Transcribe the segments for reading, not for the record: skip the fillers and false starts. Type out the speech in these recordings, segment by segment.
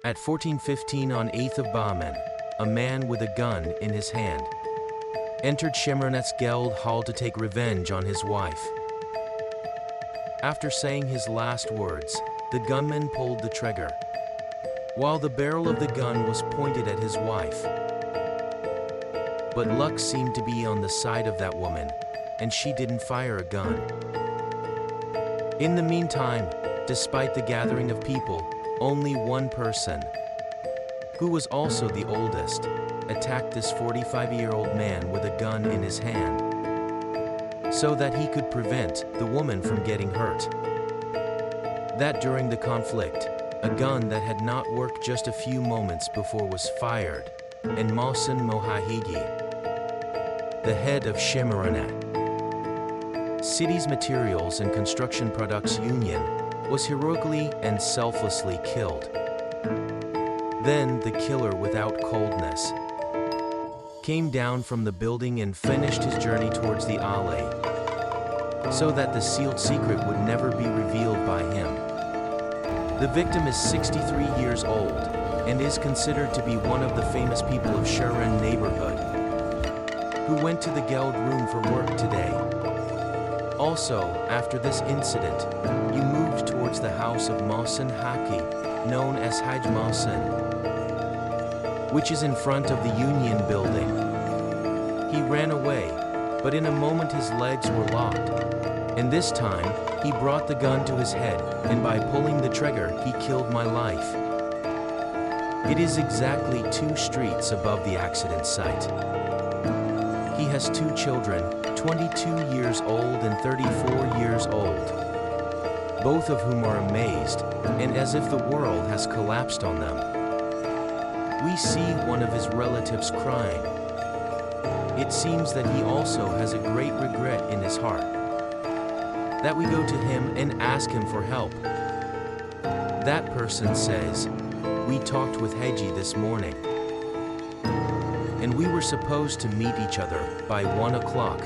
At 14:15 on 8th of Bahman, a man with a gun in his hand entered Shemronet's Geld hall to take revenge on his wife. After saying his last words, the gunman pulled the trigger, while the barrel of the gun was pointed at his wife. But luck seemed to be on the side of that woman, and she didn't fire a gun. In the meantime, despite the gathering of people, only one person, who was also the oldest, attacked this 45-year-old man with a gun in his hand, so that he could prevent the woman from getting hurt. That during the conflict, a gun that had not worked just a few moments before was fired, and Mohsen Mohahigi, the head of Shemronet City's Materials and Construction Products Union, was heroically and selflessly killed. Then the killer, without coldness, came down from the building and finished his journey towards the alley, so that the sealed secret would never be revealed by him. The victim is 63 years old and is considered to be one of the famous people of Sharon neighborhood, who went to the Geld room for work today. Also, after this incident, you moved towards the house of Mohsen Haki, known as Haj Mohsen, which is in front of the Union building. He ran away, but in a moment his legs were locked, and this time, he brought the gun to his head, and by pulling the trigger, he killed my life. It is exactly 2 streets above the accident site. He has 2 children, 22 years old and 34 years old, both of whom are amazed, and as if the world has collapsed on them. We see one of his relatives crying. It seems that he also has a great regret in his heart, that we go to him and ask him for help. That person says, "We talked with Haji this morning, and we were supposed to meet each other by 1 o'clock.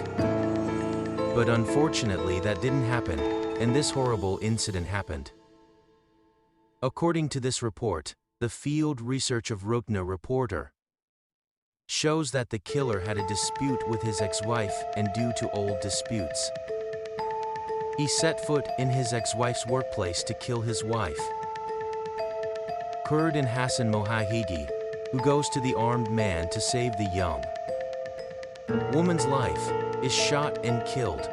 But unfortunately that didn't happen, and this horrible incident happened." According to this report, the field research of Rukna reporter shows that the killer had a dispute with his ex-wife, and due to old disputes, he set foot in his ex-wife's workplace to kill his wife. Kurd and Hassan Mohahigi, who goes to the armed man to save the young woman's life, is shot and killed.